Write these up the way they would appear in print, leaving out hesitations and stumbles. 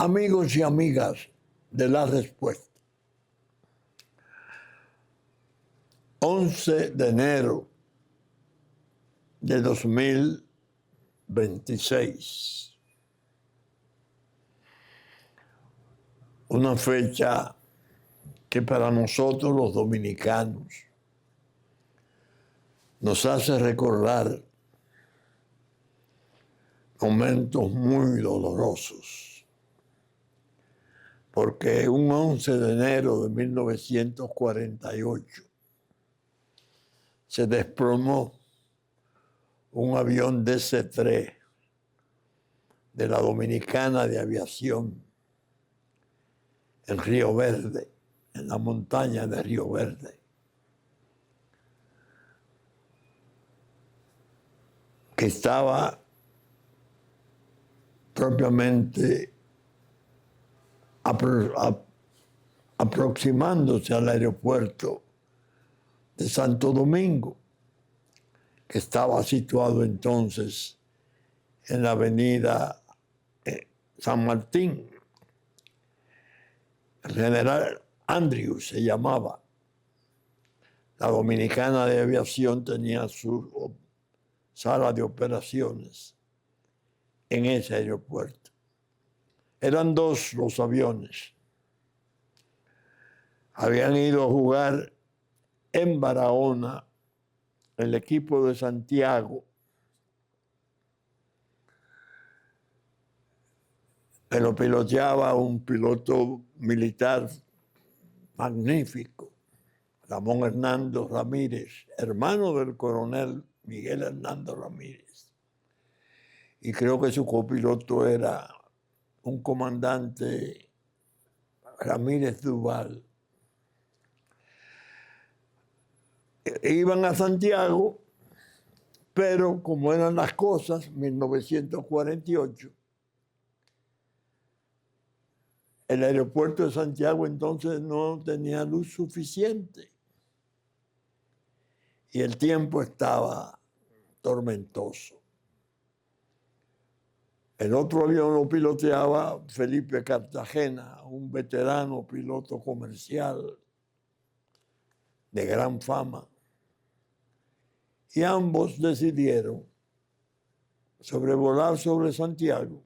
Amigos y amigas de La Respuesta, 11 de enero de 2026, una fecha que para nosotros los dominicanos nos hace recordar momentos muy dolorosos, porque un 11 de enero de 1948 se desplomó un avión DC-3 de la Dominicana de Aviación en Río Verde, en la montaña de Río Verde, que estaba propiamente aproximándose al aeropuerto de Santo Domingo, que estaba situado entonces en la avenida San Martín. El general Andrews se llamaba. La Dominicana de Aviación tenía su sala de operaciones en ese aeropuerto. Eran dos los aviones. Habían ido a jugar en Barahona el equipo de Santiago. Que lo piloteaba un piloto militar magnífico, Ramón Hernando Ramírez, hermano del coronel Miguel Hernando Ramírez. Y creo que su copiloto era un comandante Ramírez Duval. Iban a Santiago, pero como eran las cosas, 1948, el aeropuerto de Santiago entonces no tenía luz suficiente y el tiempo estaba tormentoso. El otro avión lo piloteaba Felipe Cartagena, un veterano piloto comercial de gran fama. Y ambos decidieron sobrevolar sobre Santiago,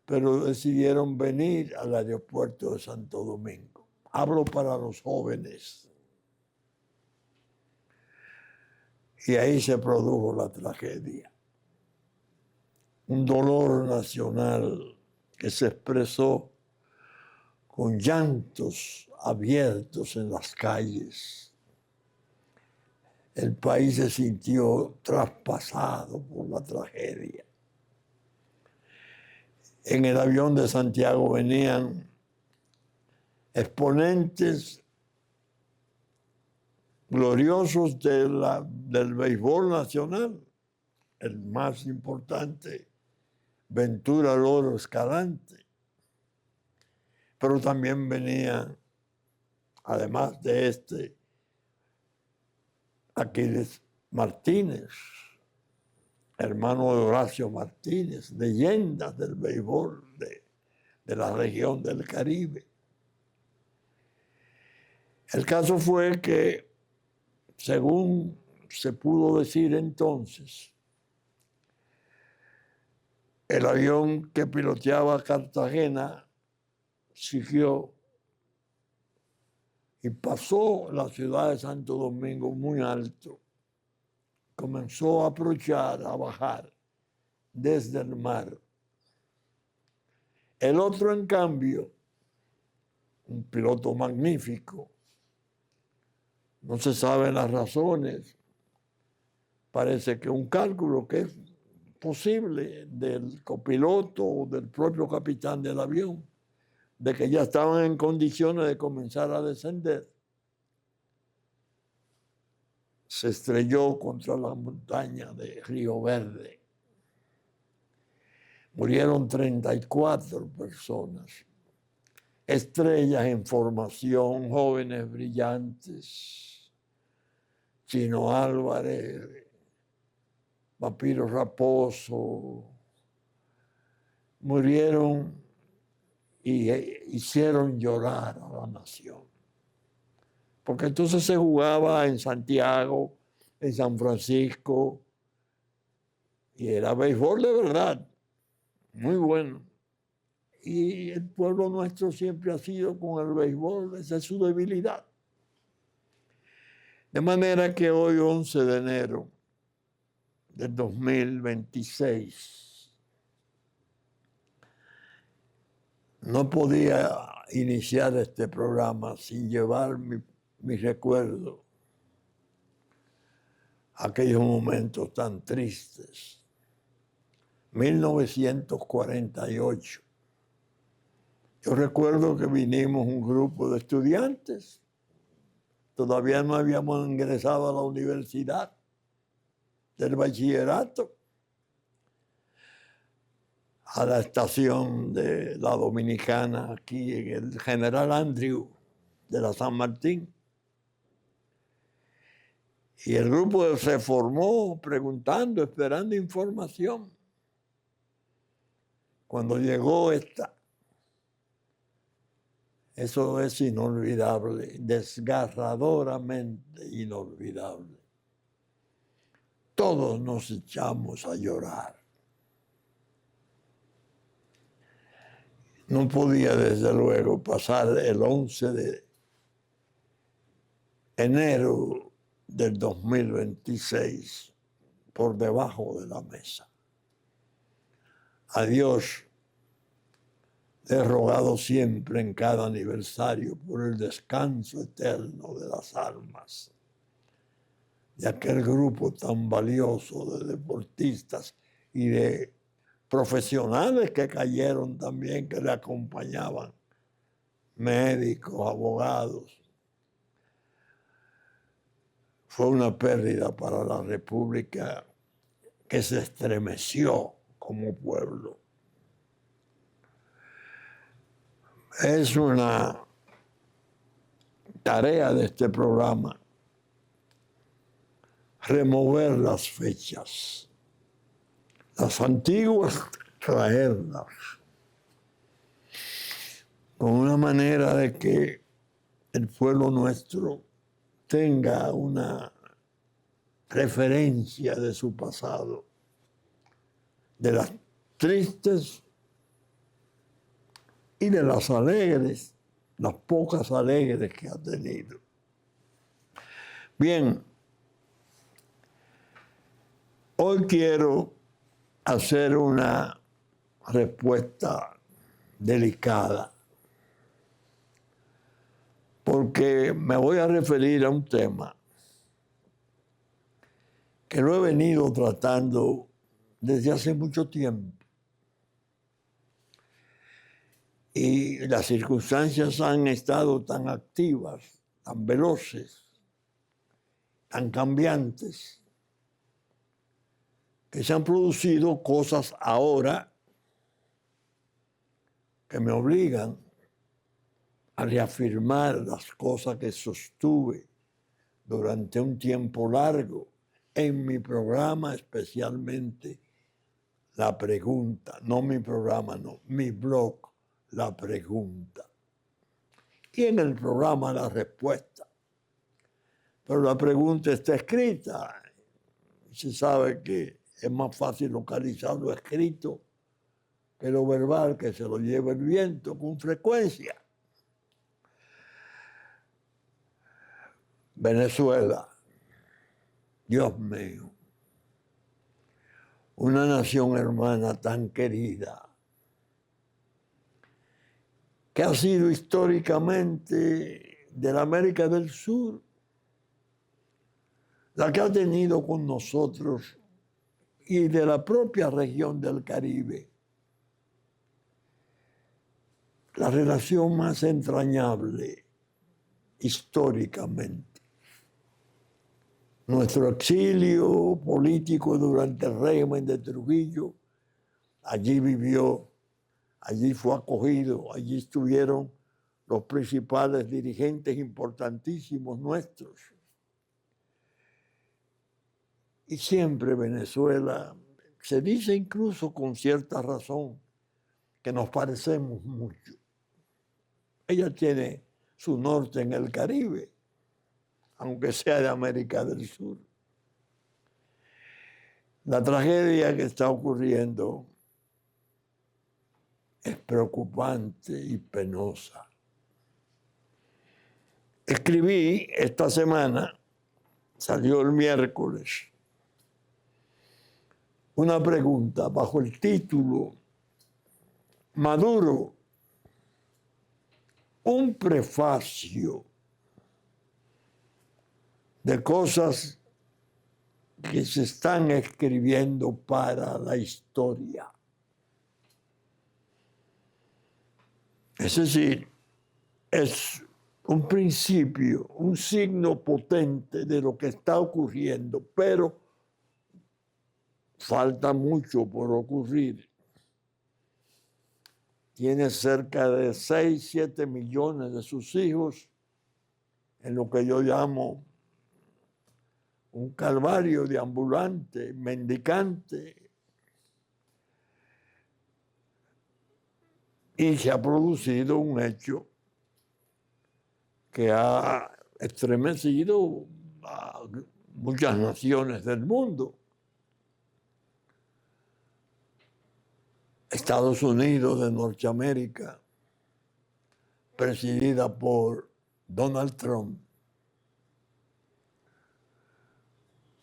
pero decidieron venir al aeropuerto de Santo Domingo. Hablo para los jóvenes. Y ahí se produjo la tragedia. Un dolor nacional que se expresó con llantos abiertos en las calles. El país se sintió traspasado por la tragedia. En el avión de Santiago venían exponentes gloriosos del béisbol nacional, el más importante, Ventura Loro Escalante. Pero también venía, además de Aquiles Martínez, hermano de Horacio Martínez, leyendas del béisbol de la región del Caribe. El caso fue que, según se pudo decir entonces, el avión que piloteaba Cartagena siguió y pasó la ciudad de Santo Domingo muy alto. Comenzó a approachar, a bajar desde el mar. El otro, en cambio, un piloto magnífico, no se saben las razones, parece que un cálculo que es posible del copiloto o del propio capitán del avión, de que ya estaban en condiciones de comenzar a descender, se estrelló contra la montaña de Río Verde. Murieron 34 personas, estrellas en formación, jóvenes brillantes, Chino Álvarez, Papiro Raposo, murieron y hicieron llorar a la nación. Porque entonces se jugaba en Santiago, en San Francisco, y era béisbol de verdad, muy bueno. Y el pueblo nuestro siempre ha sido con el béisbol, esa es su debilidad. De manera que hoy, 11 de enero del 2026, no podía iniciar este programa sin llevar mi recuerdo a aquellos momentos tan tristes. 1948. Yo recuerdo que vinimos un grupo de estudiantes. Todavía no habíamos ingresado a la universidad del bachillerato, a la estación de la Dominicana, aquí en el General Andrew de la San Martín. Y el grupo se formó preguntando, esperando información. Cuando llegó eso es inolvidable, desgarradoramente inolvidable. Todos nos echamos a llorar. No podía, desde luego, pasar el 11 de enero del 2026 por debajo de la mesa. A Dios le he rogado siempre en cada aniversario por el descanso eterno de las almas de aquel grupo tan valioso de deportistas y de profesionales que cayeron también, que le acompañaban, médicos, abogados. Fue una pérdida para la República que se estremeció como pueblo. Es una tarea de este programa remover las fechas, las antiguas, traerlas, con una manera de que el pueblo nuestro tenga una referencia de su pasado, de las tristes y de las alegres, las pocas alegres que ha tenido. Bien, hoy quiero hacer una respuesta delicada, porque me voy a referir a un tema que lo he venido tratando desde hace mucho tiempo. Y las circunstancias han estado tan activas, tan veloces, tan cambiantes, que se han producido cosas ahora que me obligan a reafirmar las cosas que sostuve durante un tiempo largo en mi programa, especialmente La Pregunta, no mi programa, no, mi blog, La Pregunta. Y en el programa La Respuesta. Pero la pregunta está escrita. Se sabe que es más fácil localizar lo escrito que lo verbal, que se lo lleva el viento con frecuencia. Venezuela, Dios mío, una nación hermana tan querida, que ha sido históricamente de la América del Sur, la que ha tenido con nosotros y de la propia región del Caribe la relación más entrañable históricamente. Nuestro exilio político durante el régimen de Trujillo, allí vivió, allí fue acogido, allí estuvieron los principales dirigentes importantísimos nuestros. Y siempre Venezuela, se dice incluso con cierta razón, que nos parecemos mucho. Ella tiene su norte en el Caribe, aunque sea de América del Sur. La tragedia que está ocurriendo es preocupante y penosa. Escribí esta semana, salió el miércoles, una pregunta bajo el título Maduro, un prefacio de cosas que se están escribiendo para la historia. Es decir, es un principio, un signo potente de lo que está ocurriendo, pero falta mucho por ocurrir. Tiene cerca de 6, 7 millones de sus hijos en lo que yo llamo un calvario de ambulante, mendicante. Y se ha producido un hecho que ha estremecido a muchas naciones del mundo. Estados Unidos de Norteamérica, presidida por Donald Trump,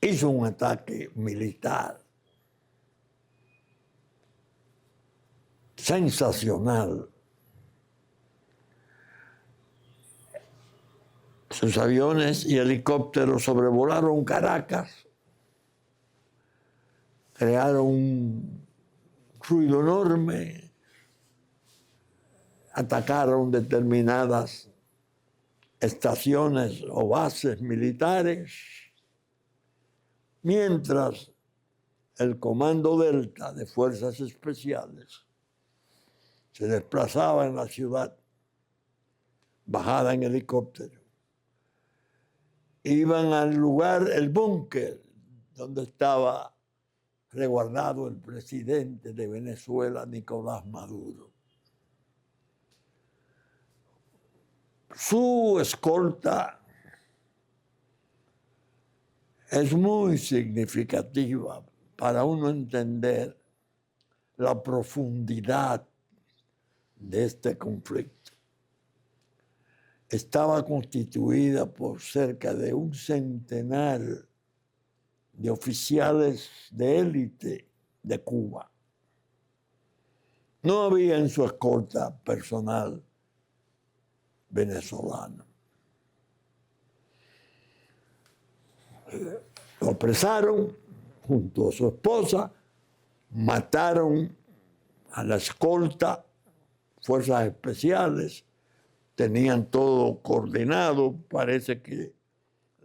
hizo un ataque militar sensacional. Sus aviones y helicópteros sobrevolaron Caracas, crearon un ruido enorme, atacaron determinadas estaciones o bases militares, mientras el Comando Delta de Fuerzas Especiales se desplazaba en la ciudad, bajada en helicóptero. Iban al lugar, el búnker, donde estaba resguardado el presidente de Venezuela, Nicolás Maduro. Su escolta es muy significativa para uno entender la profundidad de este conflicto. Estaba constituida por cerca de un centenar de oficiales de élite de Cuba. No había en su escolta personal venezolano. Lo apresaron junto a su esposa, mataron a la escolta, fuerzas especiales, tenían todo coordinado, parece que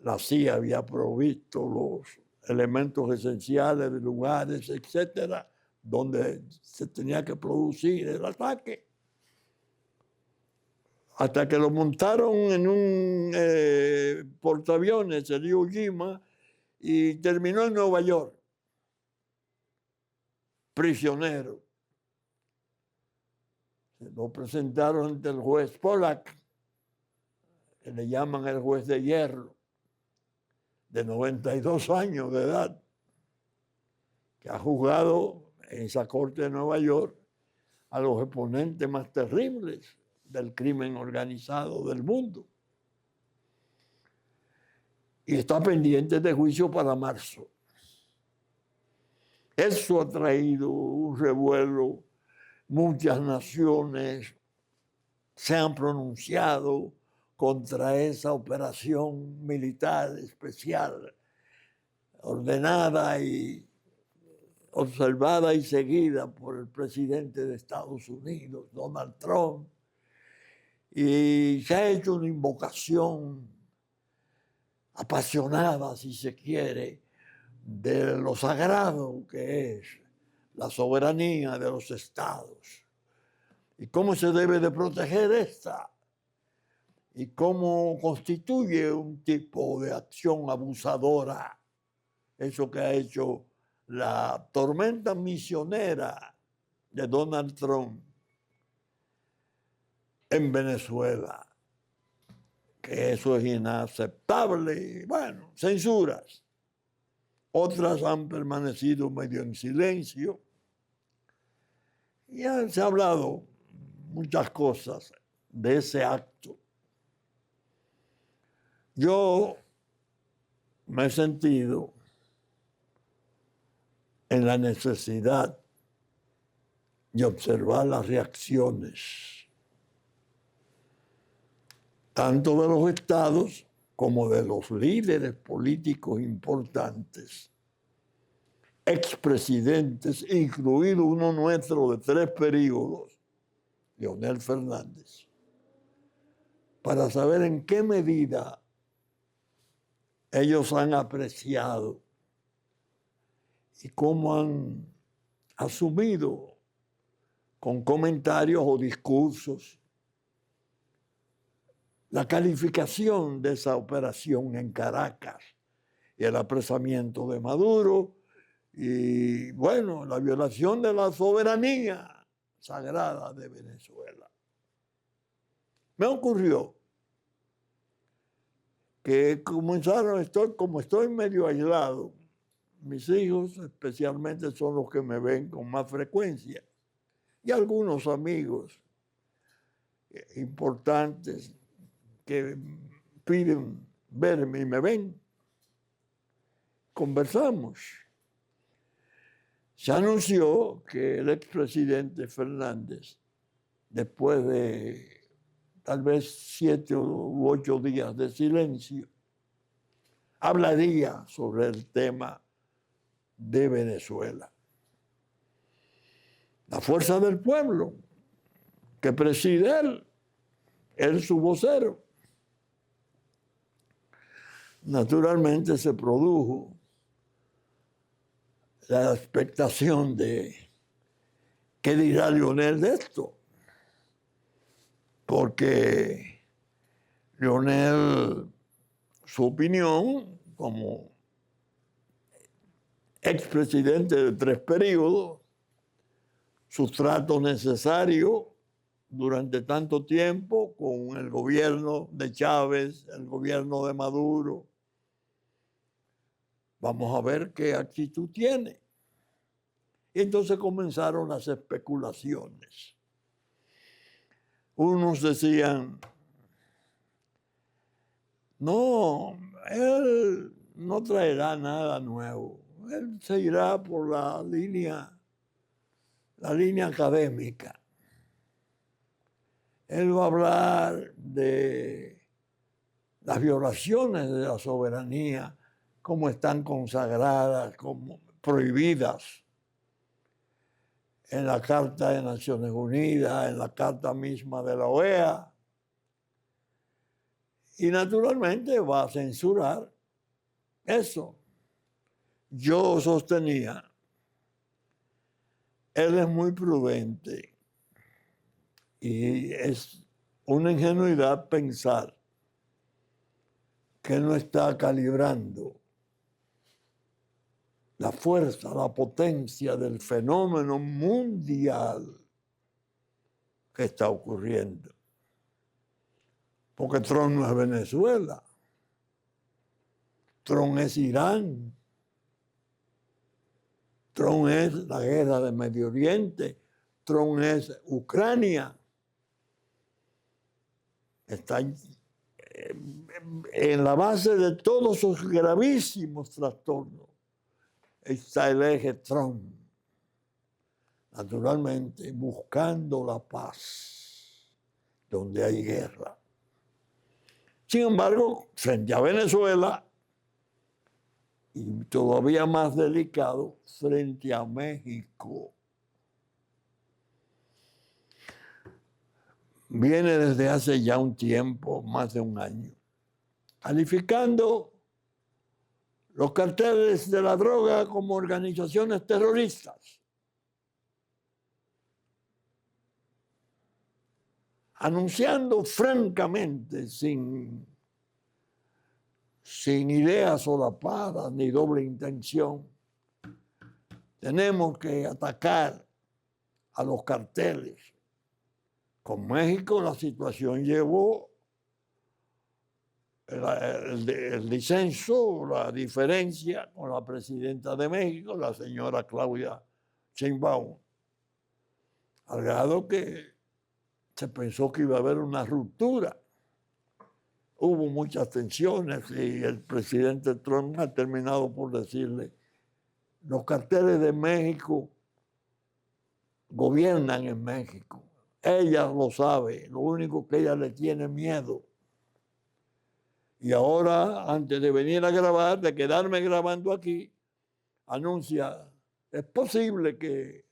la CIA había provisto los elementos esenciales de lugares, etcétera, donde se tenía que producir el ataque. Hasta que lo montaron en un portaaviones, el Iwo Jima, y terminó en Nueva York, prisionero. Se lo presentaron ante el juez Pollack, que le llaman el juez de hierro, de 92 años de edad, que ha juzgado en esa corte de Nueva York a los exponentes más terribles del crimen organizado del mundo. Y está pendiente de juicio para marzo. Eso ha traído un revuelo. Muchas naciones se han pronunciado contra esa operación militar especial, ordenada y observada y seguida por el presidente de Estados Unidos, Donald Trump, y se ha hecho una invocación apasionada, si se quiere, de lo sagrado que es la soberanía de los estados y cómo se debe de proteger esta y cómo constituye un tipo de acción abusadora, eso que ha hecho la tormenta misionera de Donald Trump en Venezuela, que eso es inaceptable. Bueno, censuras. Otras han permanecido medio en silencio. Ya se ha hablado muchas cosas de ese acto. Yo me he sentido en la necesidad de observar las reacciones tanto de los estados como de los líderes políticos importantes, expresidentes, incluido uno nuestro de 3 períodos, Leonel Fernández, para saber en qué medida ellos han apreciado y cómo han asumido con comentarios o discursos la calificación de esa operación en Caracas y el apresamiento de Maduro y, bueno, la violación de la soberanía sagrada de Venezuela. Me ocurrió que comenzaron, como estoy medio aislado, mis hijos especialmente son los que me ven con más frecuencia y algunos amigos importantes que piden verme y me ven. Conversamos. Se anunció que el expresidente Fernández, después de tal vez 7 u 8 días de silencio, hablaría sobre el tema de Venezuela. La fuerza del pueblo que preside él su vocero. Naturalmente se produjo la expectación de qué dirá Leonel de esto, porque Leonel, su opinión como expresidente de 3 períodos, sus tratos necesarios durante tanto tiempo con el gobierno de Chávez, el gobierno de Maduro. Vamos a ver qué actitud tiene. Y entonces comenzaron las especulaciones. Unos decían, no, él no traerá nada nuevo. Él se irá por la línea académica. Él va a hablar de las violaciones de la soberanía, como están consagradas, como prohibidas en la Carta de Naciones Unidas, en la Carta misma de la OEA. Y naturalmente va a censurar eso. Yo sostenía, él es muy prudente y es una ingenuidad pensar que no está calibrando la fuerza, la potencia del fenómeno mundial que está ocurriendo. Porque Trump no es Venezuela, Trump es Irán, Trump es la guerra de Medio Oriente, Trump es Ucrania. Está en la base de todos esos gravísimos trastornos está el eje Trump, naturalmente buscando la paz donde hay guerra. Sin embargo, frente a Venezuela, y todavía más delicado, frente a México, viene desde hace ya un tiempo, más de un año, calificando los carteles de la droga como organizaciones terroristas, anunciando francamente, sin ideas solapadas ni doble intención, tenemos que atacar a los carteles Con México la situación llevó el disenso, la diferencia con la presidenta de México, la señora Claudia Sheinbaum, al grado que se pensó que iba a haber una ruptura. Hubo muchas tensiones y el presidente Trump ha terminado por decirle: los carteles de México gobiernan en México. Ella lo sabe, lo único que ella le tiene miedo. Y ahora, antes de venir a grabar, de quedarme grabando aquí, anuncia: es posible que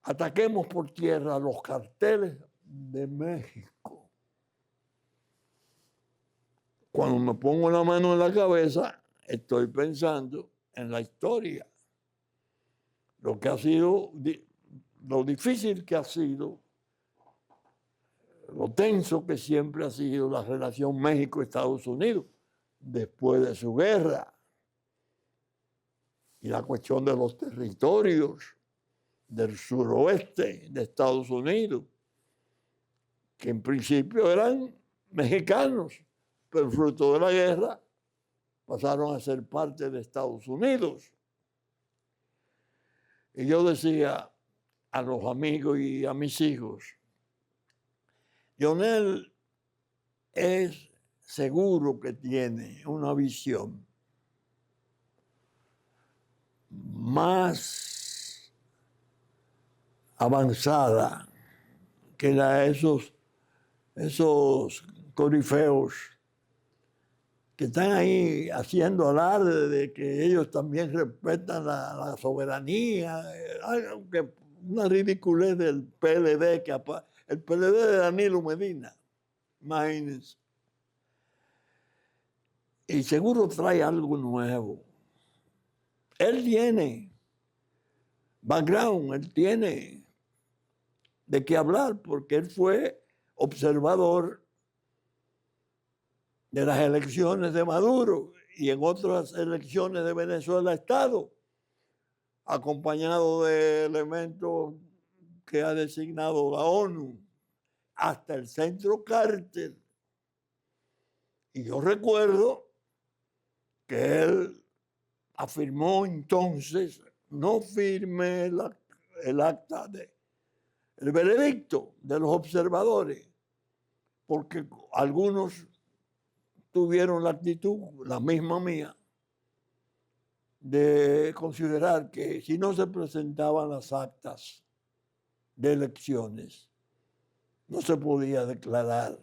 ataquemos por tierra los carteles de México. Cuando me pongo la mano en la cabeza, estoy pensando en la historia, lo que ha sido, lo difícil que ha sido, lo tenso que siempre ha sido la relación México-Estados Unidos después de su guerra, y la cuestión de los territorios del suroeste de Estados Unidos, que en principio eran mexicanos, pero fruto de la guerra pasaron a ser parte de Estados Unidos. Y yo decía a los amigos y a mis hijos: Leonel es seguro que tiene una visión más avanzada que la de esos corifeos que están ahí haciendo alarde de que ellos también respetan la soberanía, aunque una ridiculez del PLD, el PLD de Danilo Medina, imagínense. Y seguro trae algo nuevo. Él tiene background, él tiene de qué hablar, porque él fue observador de las elecciones de Maduro y en otras elecciones de Venezuela ha estado, acompañado de elementos que ha designado la ONU, hasta el centro cártel. Y yo recuerdo que él afirmó entonces: no firme el acta el veredicto de los observadores, porque algunos tuvieron la actitud, la misma mía, de considerar que si no se presentaban las actas de elecciones, no se podía declarar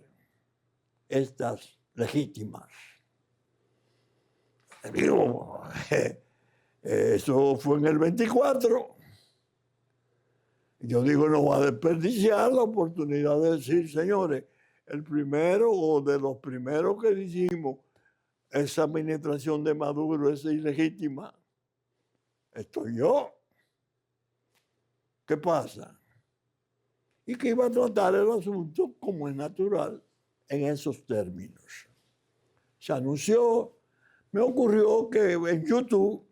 estas legítimas. Digo, eso fue en el 24. Yo digo, no va a desperdiciar la oportunidad de decir: señores, el primero o de los primeros que dijimos esa administración de Maduro es ilegítima, estoy yo. ¿Qué pasa? Y que iba a tratar el asunto como es natural en esos términos. Se anunció, me ocurrió que en YouTube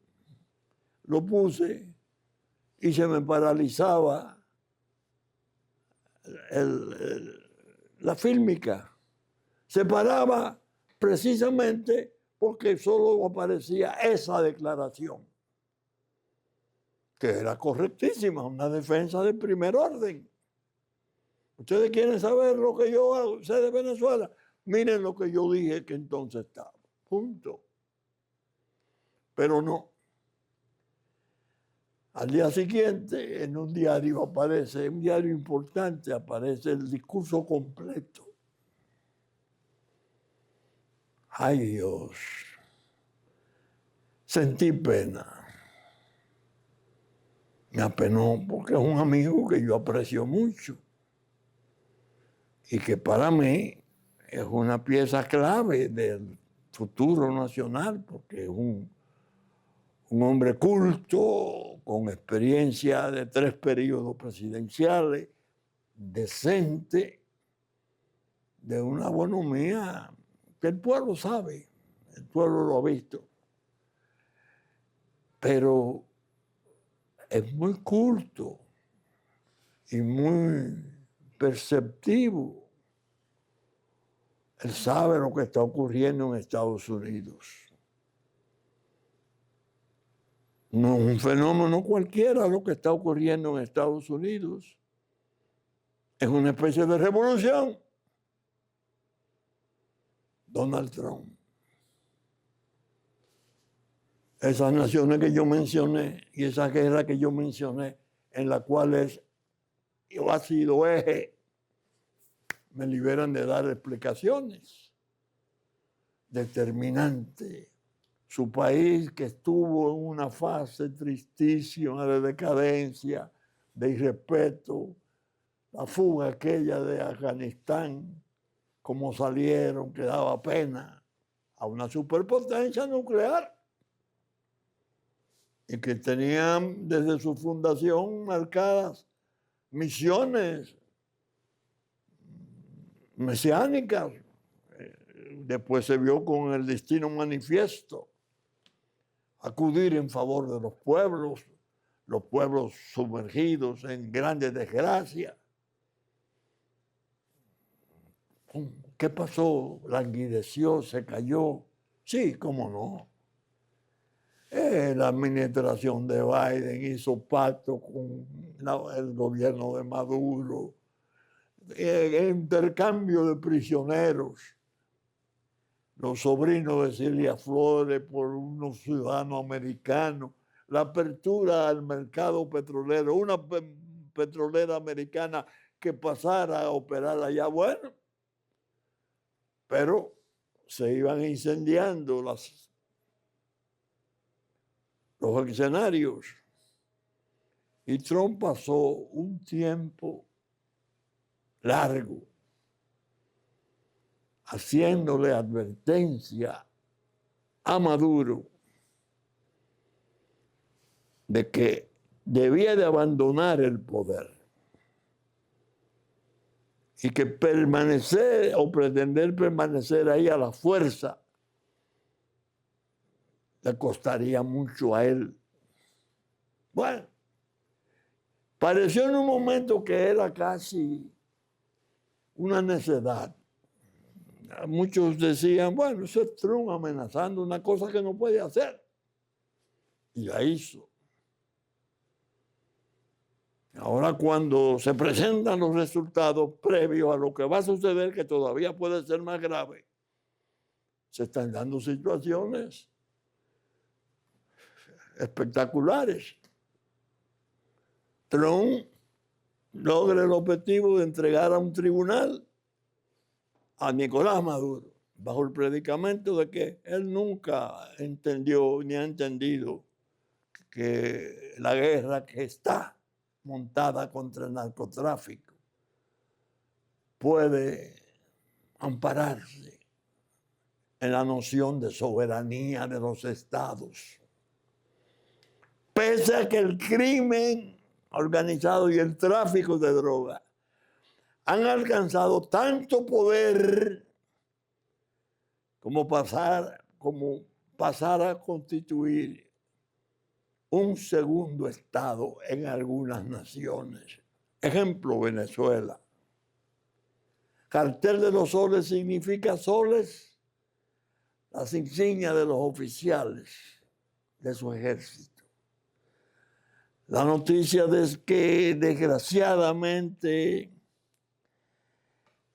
lo puse y se me paralizaba la fílmica. Se paraba precisamente porque solo aparecía esa declaración, que era correctísima, una defensa de primer orden. Ustedes quieren saber lo que yo sé de Venezuela, miren lo que yo dije que entonces estaba, punto. Pero no. Al día siguiente, en un diario aparece, un diario importante, aparece el discurso completo. Ay, Dios, sentí pena. Me apenó porque es un amigo que yo aprecio mucho y que para mí es una pieza clave del futuro nacional, porque es un hombre culto, con experiencia de 3 periodos presidenciales, decente, de una bonomía que el pueblo sabe, el pueblo lo ha visto. Pero es muy culto y muy perceptivo. Él sabe lo que está ocurriendo en Estados Unidos. No es un fenómeno cualquiera lo que está ocurriendo en Estados Unidos. Es una especie de revolución. Donald Trump. Esas naciones que yo mencioné y esa guerra que yo mencioné, en la cual ha sido eje, me liberan de dar explicaciones. Determinante. Su país, que estuvo en una fase tristísima de decadencia, de irrespeto, la fuga aquella de Afganistán, como salieron, que daba pena, a una superpotencia nuclear y que tenían desde su fundación marcadas misiones mesiánicas. Después se vio con el destino manifiesto, acudir en favor de los pueblos sumergidos en grandes desgracias. ¿Qué pasó? Languideció, se cayó. Sí, cómo no. La administración de Biden hizo pacto con el gobierno de Maduro, intercambio de prisioneros, los sobrinos de Cilia Flores por unos ciudadanos americanos, la apertura al mercado petrolero, una petrolera americana que pasara a operar allá, bueno, pero se iban incendiando los escenarios. Y Trump pasó un tiempo largo haciéndole advertencia a Maduro de que debía de abandonar el poder y que permanecer o pretender permanecer ahí a la fuerza le costaría mucho a él. Bueno, pareció en un momento que era casi una necedad. Muchos decían, bueno, eso es Trump amenazando una cosa que no puede hacer. Y la hizo. Ahora cuando se presentan los resultados previos a lo que va a suceder, que todavía puede ser más grave, se están dando situaciones espectaculares. Trump logra el objetivo de entregar a un tribunal a Nicolás Maduro, bajo el predicamento de que él nunca entendió ni ha entendido que la guerra que está montada contra el narcotráfico puede ampararse en la noción de soberanía de los estados. Pese a que el crimen organizado y el tráfico de droga han alcanzado tanto poder como pasar a constituir un segundo estado en algunas naciones. Ejemplo, Venezuela. Cartel de los soles significa soles, las insignias de los oficiales de su ejército. La noticia es que desgraciadamente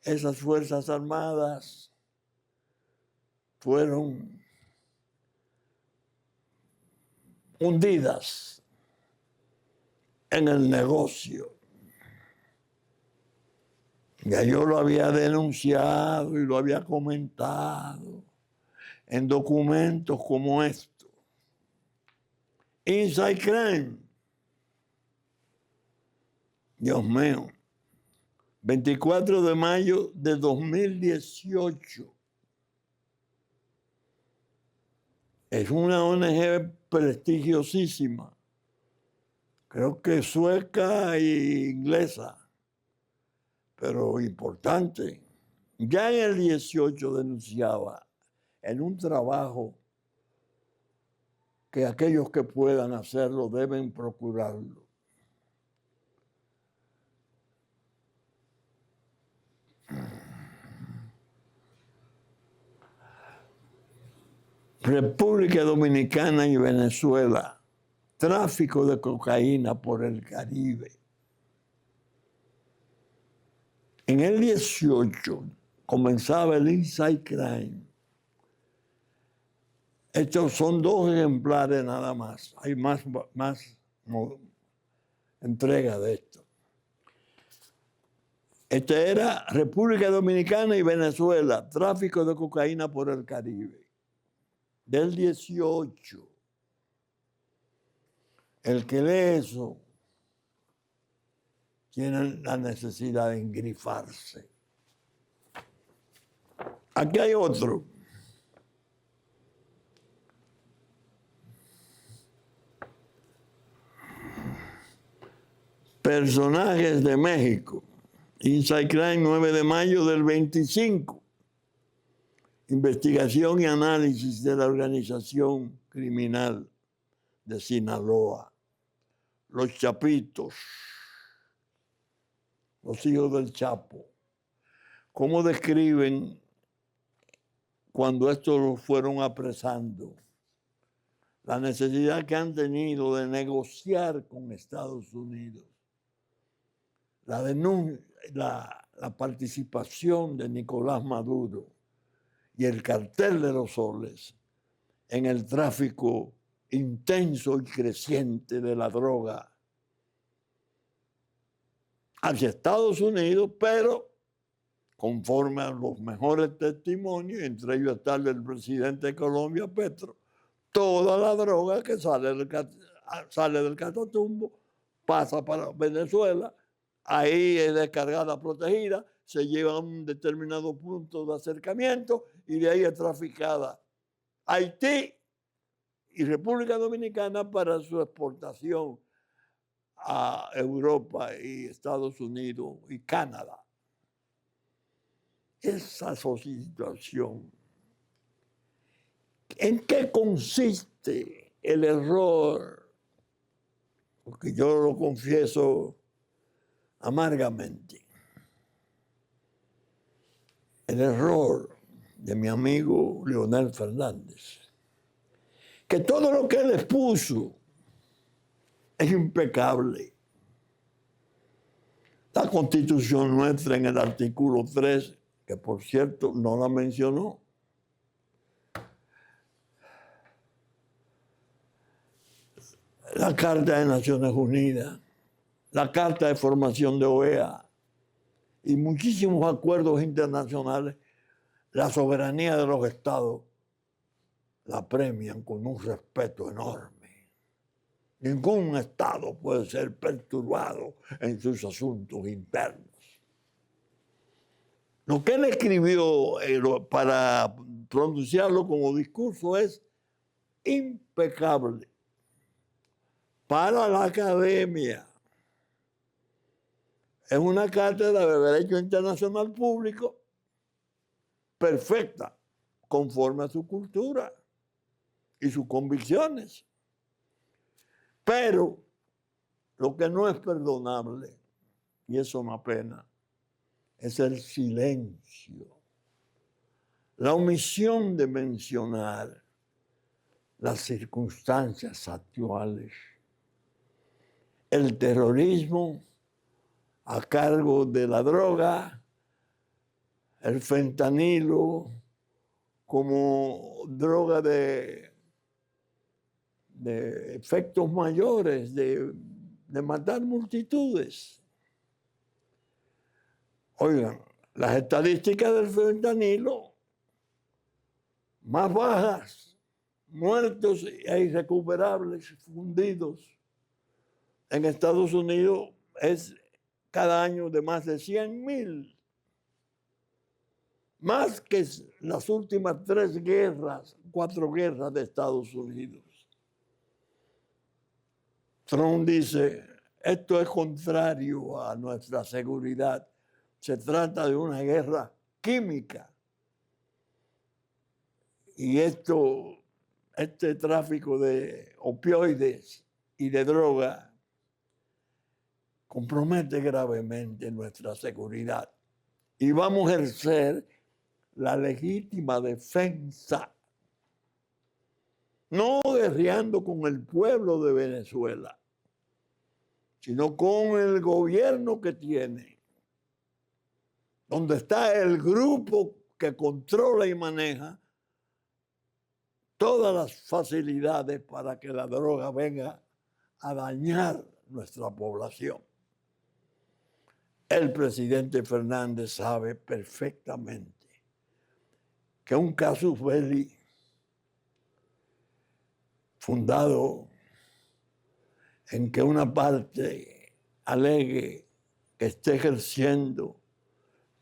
esas Fuerzas Armadas fueron hundidas en el negocio. Ya yo lo había denunciado y lo había comentado en documentos como esto. Inside Crime. Dios mío. 24 de mayo de 2018. Es una ONG prestigiosísima. Creo que sueca e inglesa, pero importante. Ya en el 18 denunciaba en un trabajo que aquellos que puedan hacerlo deben procurarlo. República Dominicana y Venezuela, tráfico de cocaína por el Caribe. En el 18 comenzaba el Inside Crime. Estos son 2 ejemplares nada más. Hay más entrega de esto. Este era República Dominicana y Venezuela, tráfico de cocaína por el Caribe. Del 18. El que lee eso tiene la necesidad de engrifarse. Aquí hay otro. Personajes de México. Inside Crime, 9 de mayo del 25. Investigación y análisis de la organización criminal de Sinaloa. Los Chapitos, los hijos del Chapo. ¿Cómo describen cuando estos los fueron apresando? La necesidad que han tenido de negociar con Estados Unidos. La participación de Nicolás Maduro y el cartel de los soles en el tráfico intenso y creciente de la droga hacia Estados Unidos, pero conforme a los mejores testimonios, entre ellos está el del presidente de Colombia, Petro, toda la droga que sale del Catatumbo pasa para Venezuela, ahí es descargada, protegida, se lleva a un determinado punto de acercamiento y de ahí es traficada a Haití y República Dominicana para su exportación a Europa y Estados Unidos y Canadá. Esa situación. ¿En qué consiste el error? Porque yo lo confieso amargamente. El error de mi amigo Leonel Fernández, que todo lo que él expuso es impecable. La Constitución nuestra en el artículo 3, que por cierto no la mencionó, la Carta de Naciones Unidas, la Carta de Formación de OEA y muchísimos acuerdos internacionales, la soberanía de los estados la premian con un respeto enorme. Ningún estado puede ser perturbado en sus asuntos internos. Lo que él escribió para pronunciarlo como discurso es impecable. Para la academia. Es una cátedra de Derecho Internacional Público perfecta, conforme a su cultura y sus convicciones. Pero lo que no es perdonable, y eso me apena, es el silencio. La omisión de mencionar las circunstancias actuales. El terrorismo a cargo de la droga, el fentanilo como droga de efectos mayores, de matar multitudes. Oigan, las estadísticas del fentanilo más bajas, muertos e irrecuperables, fundidos en Estados Unidos es cada año de más de 100,000. Más que las últimas 4 guerras de Estados Unidos. Trump dice, esto es contrario a nuestra seguridad. Se trata de una guerra química. Y este tráfico de opioides y de droga compromete gravemente nuestra seguridad. Y vamos a ejercer la legítima defensa no guerreando con el pueblo de Venezuela, sino con el gobierno que tiene, donde está el grupo que controla y maneja todas las facilidades para que la droga venga a dañar nuestra población. El presidente Fernández sabe perfectamente que un casus belli fundado en que una parte alegue que esté ejerciendo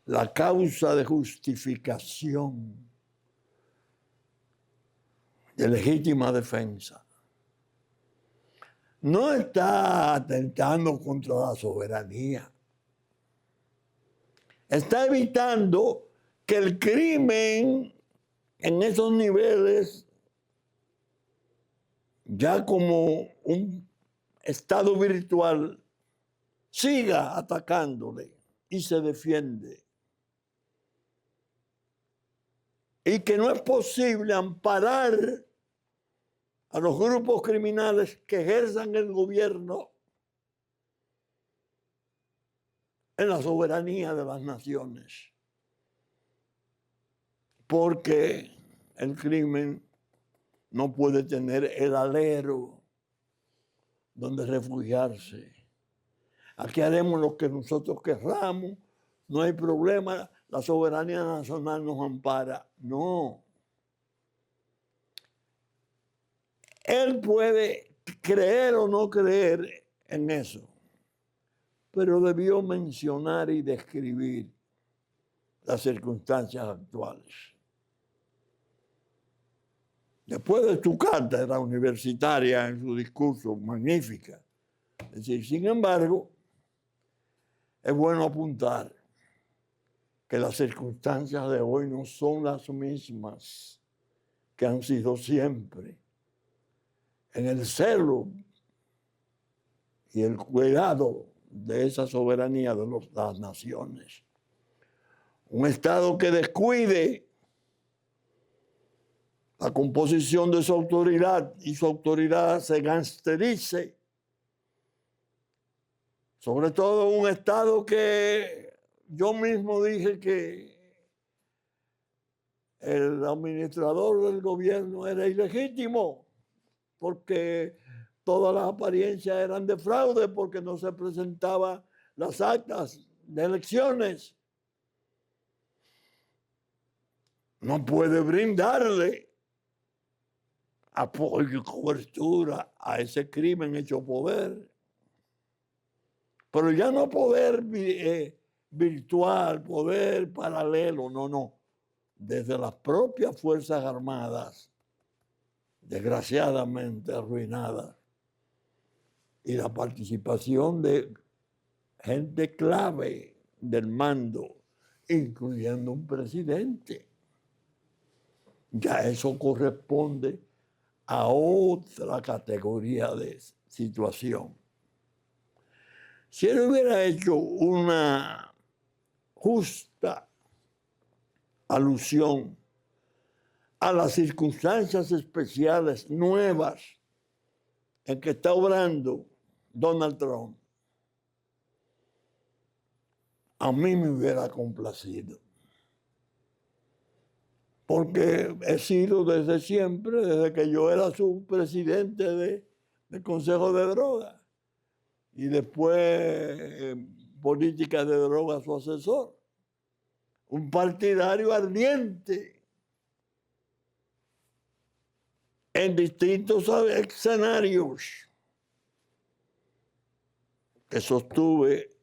la causa de justificación de legítima defensa, no está atentando contra la soberanía. Está evitando que el crimen en esos niveles, ya como un estado virtual, siga atacándole y se defiende. Y que no es posible amparar a los grupos criminales que ejerzan el gobierno en la soberanía de las naciones. Porque el crimen no puede tener el alero donde refugiarse. Aquí haremos lo que nosotros querramos, no hay problema, la soberanía nacional nos ampara. No. Él puede creer o no creer en eso, pero debió mencionar y describir las circunstancias actuales. Después de su cátedra universitaria en su discurso, magnífica. Es decir, sin embargo, es bueno apuntar que las circunstancias de hoy no son las mismas que han sido siempre. En el celo y el cuidado de esa soberanía de las naciones. Un Estado que descuide la composición de su autoridad y su autoridad se gangsterice. Sobre todo un Estado que yo mismo dije que el administrador del gobierno era ilegítimo, porque todas las apariencias eran de fraude, porque no se presentaban las actas de elecciones. No puede brindarle apoyo y cobertura a ese crimen hecho poder. Pero ya no poder virtual, poder paralelo, no. Desde las propias Fuerzas Armadas, desgraciadamente arruinadas, y la participación de gente clave del mando, incluyendo un presidente. Ya eso corresponde a otra categoría de situación. Si él hubiera hecho una justa alusión a las circunstancias especiales nuevas en que está obrando Donald Trump, a mí me hubiera complacido. Porque he sido desde siempre, desde que yo era su presidente del Consejo de Drogas y después política de drogas su asesor, un partidario ardiente en distintos escenarios que sostuve.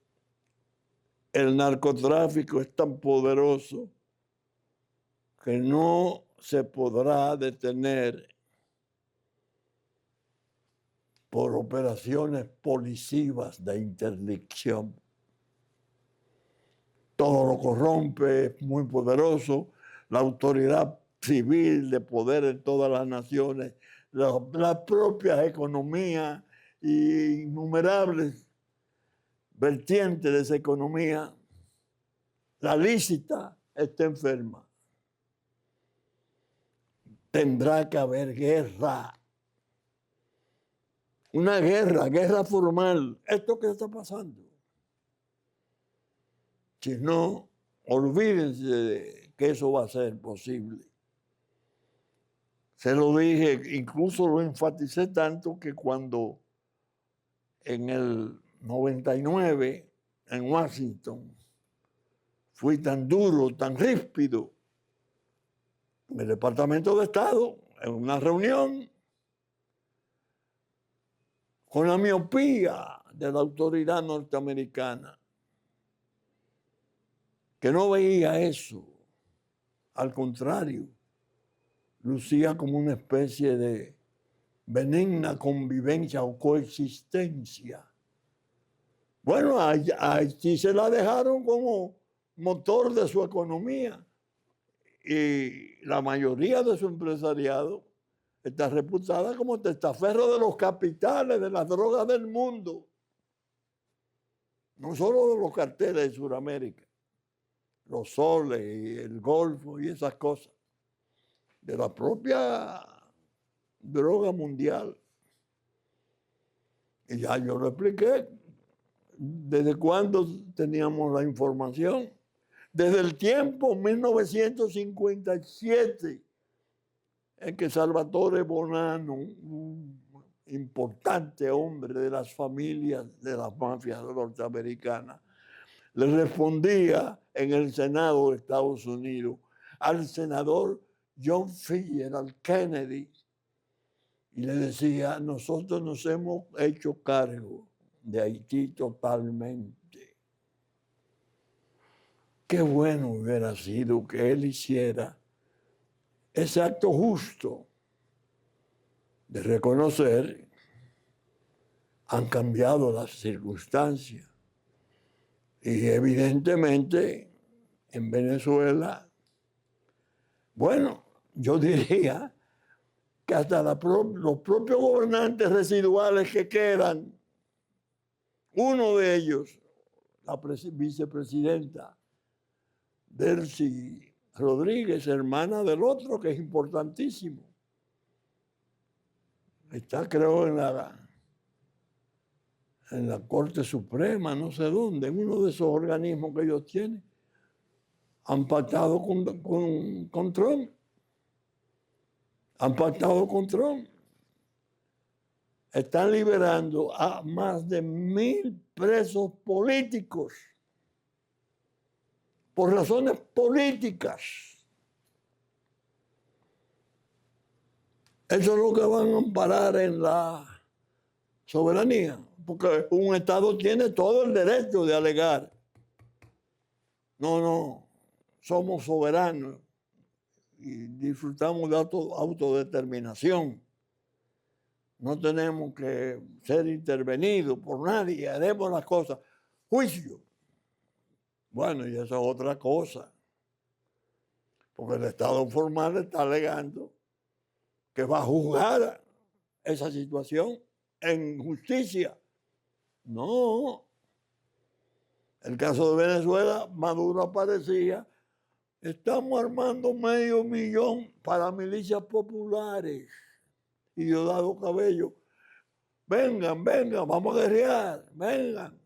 El narcotráfico es tan poderoso que no se podrá detener por operaciones policivas de interdicción. Todo lo corrompe, es muy poderoso. La autoridad civil de poder en todas las naciones, las propias economías y innumerables vertientes de esa economía, la lícita está enferma. tendrá que haber guerra. Una guerra formal. ¿Esto qué está pasando? Si no, olvídense de que eso va a ser posible. Se lo dije, incluso lo enfaticé tanto que cuando en el 99 en Washington fui tan duro, tan ríspido, en el Departamento de Estado, en una reunión, con la miopía de la autoridad norteamericana, que no veía eso, al contrario, lucía como una especie de benigna convivencia o coexistencia. Bueno, a Haití se la dejaron como motor de su economía y la mayoría de su empresariado está reputada como testaferro de los capitales, de las drogas del mundo, no solo de los carteles de Sudamérica, los soles y el Golfo y esas cosas, de la propia droga mundial. Y ya yo lo expliqué. ¿Desde cuándo teníamos la información? Desde el tiempo 1957, en que Salvatore Bonanno, un importante hombre de las familias de las mafias norteamericanas, le respondía en el Senado de Estados Unidos al senador John Fitzgerald Kennedy y le decía: nosotros nos hemos hecho cargo de Haití totalmente. Qué bueno hubiera sido que él hiciera ese acto justo de reconocer han cambiado las circunstancias. Y evidentemente en Venezuela, bueno, yo diría que hasta los propios gobernantes residuales que quedan, uno de ellos, la vicepresidenta Delcy Rodríguez, hermana del otro, que es importantísimo, está creo en la Corte Suprema, no sé dónde, en uno de esos organismos que ellos tienen, han pactado con Trump. Han pactado con Trump. Están liberando a más de 1,000 presos políticos por razones políticas. Eso es lo que van a amparar en la soberanía, porque un Estado tiene todo el derecho de alegar: no, somos soberanos y disfrutamos de autodeterminación. No tenemos que ser intervenidos por nadie, haremos las cosas. Juicio. Bueno, y eso es otra cosa, porque el Estado formal está alegando que va a juzgar esa situación en justicia. No. El caso de Venezuela, Maduro aparecía: estamos armando 500,000 para milicias populares. Y Diosdado Cabello: vengan, vamos a guerrear, vengan.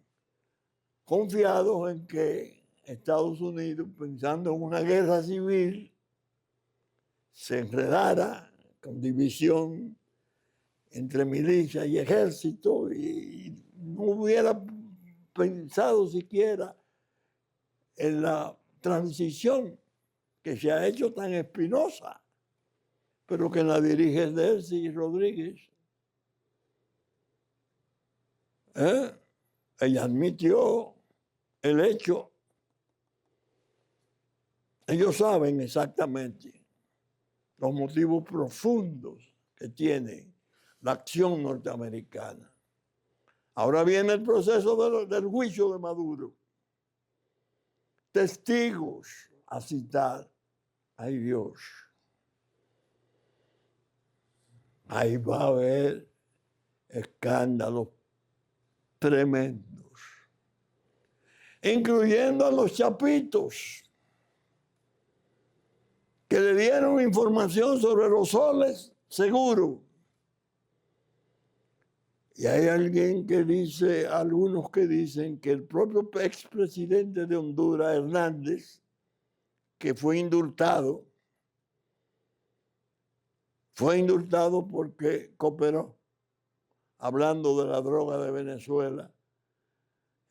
Confiados en que Estados Unidos, pensando en una guerra civil, se enredara con división entre milicia y ejército y no hubiera pensado siquiera en la transición que se ha hecho tan espinosa, pero que la dirige Delcy Rodríguez. Ella admitió el hecho. Ellos saben exactamente los motivos profundos que tiene la acción norteamericana. Ahora viene el proceso del juicio de Maduro. Testigos a citar. Ay, Dios. Ahí va a haber escándalos tremendos, incluyendo a los chapitos, que que le dieron información sobre los soles, seguro. Y hay alguien que dice, algunos que dicen que el propio expresidente de Honduras, Hernández, que fue indultado porque cooperó, hablando de la droga de Venezuela,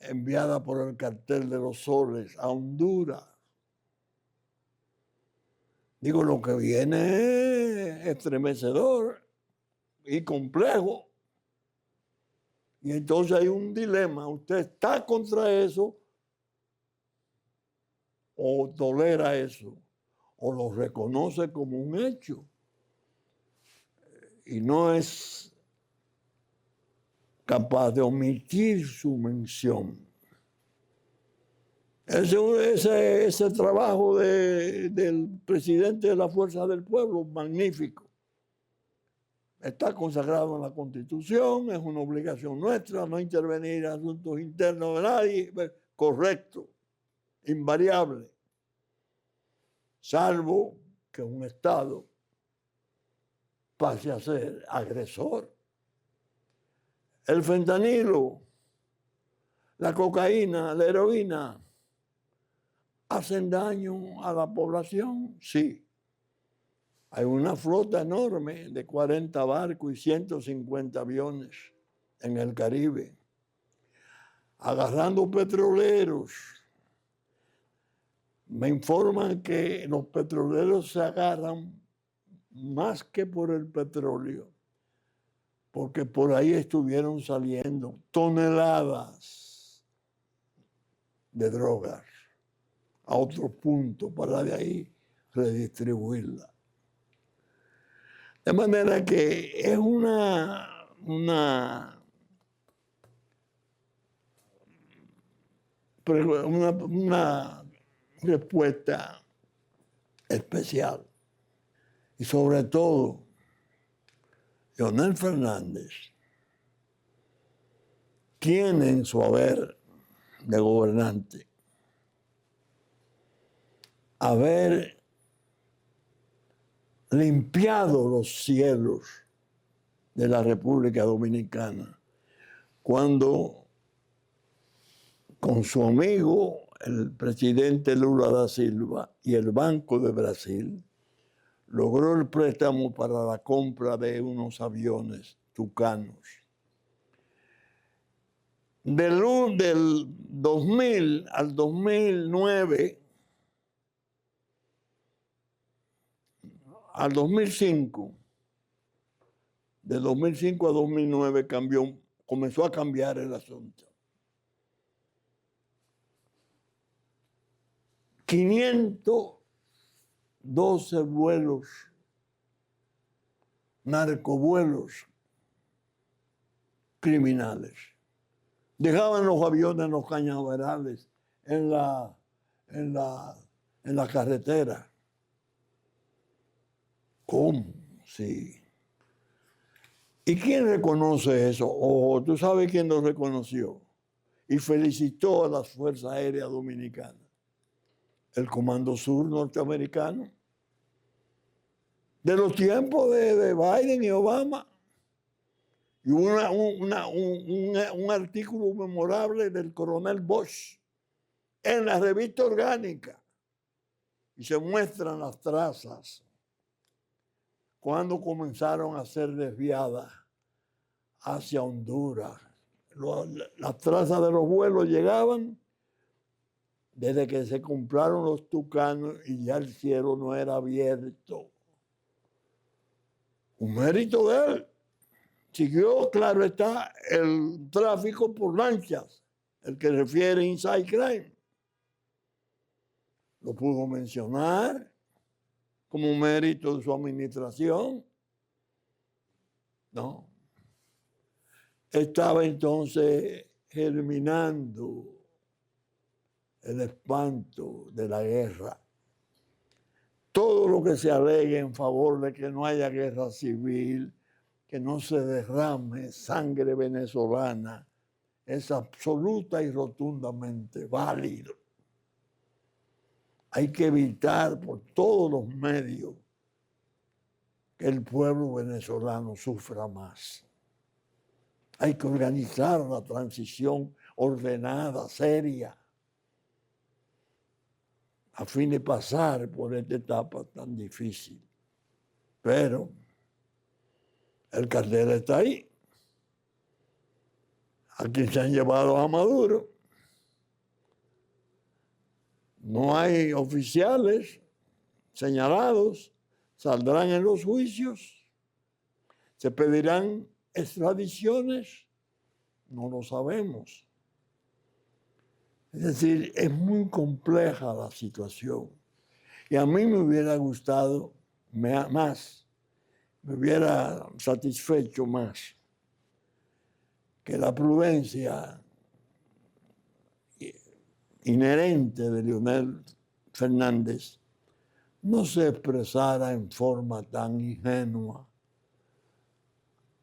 enviada por el cartel de los soles a Honduras. Digo, lo que viene es estremecedor y complejo. Y entonces hay un dilema. ¿Usted está contra eso o tolera eso? ¿O lo reconoce como un hecho? Y no es capaz de omitir su mención. Ese trabajo del presidente de la Fuerza del Pueblo, magnífico. Está consagrado en la Constitución, es una obligación nuestra no intervenir en asuntos internos de nadie, correcto, invariable, salvo que un Estado pase a ser agresor. El fentanilo, la cocaína, la heroína, ¿hacen daño a la población? Sí. Hay una flota enorme de 40 barcos y 150 aviones en el Caribe, agarrando petroleros. Me informan que los petroleros se agarran más que por el petróleo, porque por ahí estuvieron saliendo toneladas de drogas a otro punto para de ahí redistribuirla. De manera que es una respuesta especial. Y sobre todo, Leonel Fernández tiene en su haber de gobernante haber limpiado los cielos de la República Dominicana cuando con su amigo el presidente Lula da Silva y el Banco de Brasil logró el préstamo para la compra de unos aviones tucanos. Del 2000 al 2009, al 2005, de 2005 a 2009 comenzó a cambiar el asunto. 512 vuelos, narcovuelos criminales. Dejaban los aviones en los cañaverales, en la carretera. ¿Cómo? Sí. ¿Y quién reconoce eso? Oh, ¿tú sabes quién lo reconoció? Y felicitó a las Fuerzas Aéreas Dominicanas. El Comando Sur norteamericano. De los tiempos de Biden y Obama. Y un artículo memorable del coronel Bosch en la revista orgánica. Y se muestran las trazas cuando comenzaron a ser desviadas hacia Honduras. Las trazas de los vuelos llegaban desde que se compraron los tucanos y ya el cielo no era abierto. Un mérito de él. Siguió, claro está, el tráfico por lanchas, el que refiere Inside Crime. Lo pudo mencionar como mérito de su administración. No. Estaba entonces germinando el espanto de la guerra. Todo lo que se alegue en favor de que no haya guerra civil, que no se derrame sangre venezolana, es absoluta y rotundamente válido. Hay que evitar por todos los medios que el pueblo venezolano sufra más. Hay que organizar la transición ordenada, seria, a fin de pasar por esta etapa tan difícil. Pero el cartel está ahí. Aquí se han llevado a Maduro. No hay oficiales señalados, saldrán en los juicios, se pedirán extradiciones, no lo sabemos. Es decir, es muy compleja la situación. Y a mí me hubiera gustado más, me hubiera satisfecho más que la prudencia inherente de Leonel Fernández no se expresara en forma tan ingenua,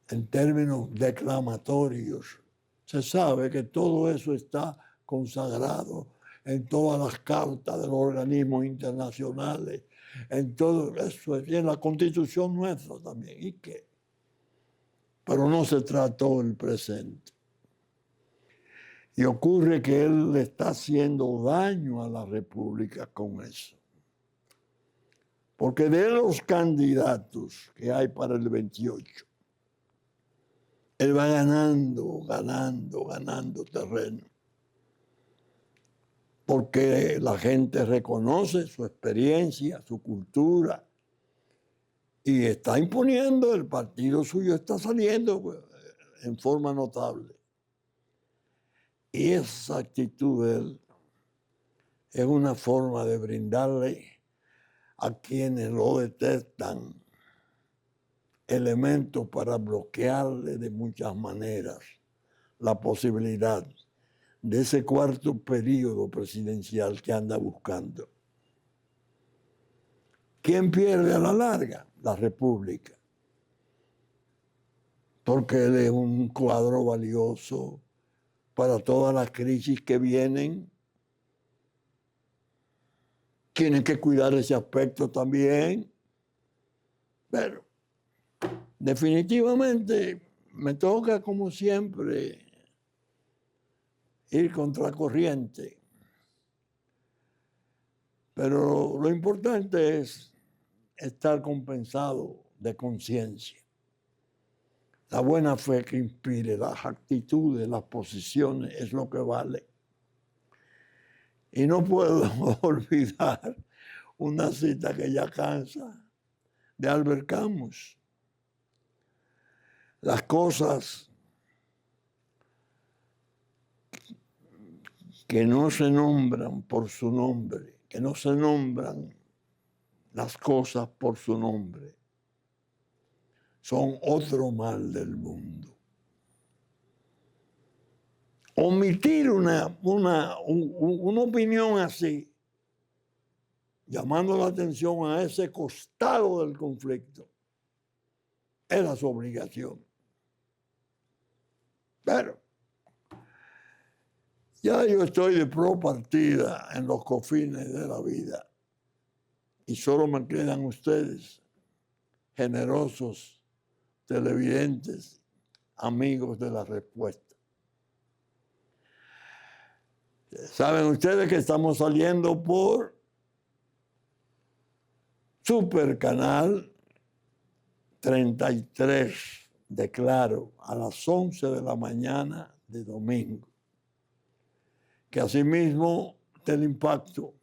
en términos declamatorios. Se sabe que todo eso está consagrado en todas las cartas de los organismos internacionales, en todo eso, y en la Constitución nuestra también. ¿Y qué? Pero no se trató el presente. Y ocurre que él le está haciendo daño a la República con eso. Porque de los candidatos que hay para el 28, él va ganando terreno. Porque la gente reconoce su experiencia, su cultura, y está imponiendo, el partido suyo está saliendo en forma notable. Y esa actitud de él es una forma de brindarle a quienes lo detestan elementos para bloquearle de muchas maneras la posibilidad de ese cuarto periodo presidencial que anda buscando. ¿Quién pierde a la larga? La República. Porque él es un cuadro valioso para todas las crisis que vienen. Tienen que cuidar ese aspecto también. Pero definitivamente me toca, como siempre, ir contracorriente. Pero lo importante es estar compensado de conciencia. La buena fe que inspire, las actitudes, las posiciones, es lo que vale. Y no puedo olvidar una cita que ya cansa, de Albert Camus. Las cosas que no se nombran por su nombre, que no se nombran las cosas por su nombre, son otro mal del mundo. Omitir una opinión así, llamando la atención a ese costado del conflicto, era su obligación. Pero ya yo estoy de pro partida en los confines de la vida y solo me quedan ustedes, generosos televidentes, amigos de la respuesta. Saben ustedes que estamos saliendo por Super Canal 33 de Claro a las 11 de la mañana de domingo. Que asimismo Teleimpacto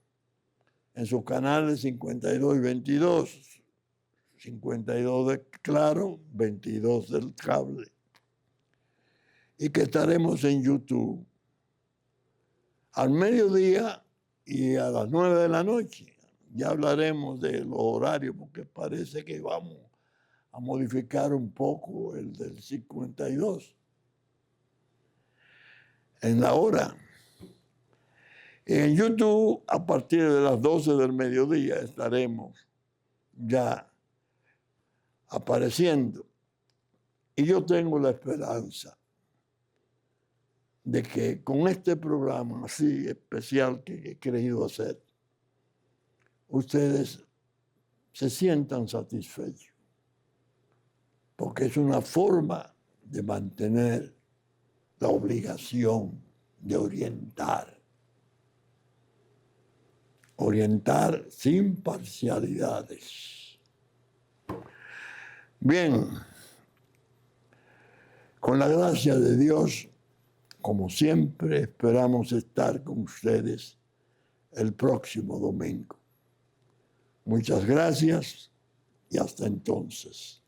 en sus canales 52 y 22, 52 de Claro, 22 del cable. Y que estaremos en YouTube al mediodía y a las 9 de la noche. Ya hablaremos de los horarios porque parece que vamos a modificar un poco el del 52 en la hora. En YouTube, a partir de las 12 del mediodía, estaremos ya apareciendo. Y yo tengo la esperanza de que con este programa así especial que he querido hacer, ustedes se sientan satisfechos, porque es una forma de mantener la obligación de orientar sin parcialidades. Bien, con la gracia de Dios, como siempre, esperamos estar con ustedes el próximo domingo. Muchas gracias y hasta entonces.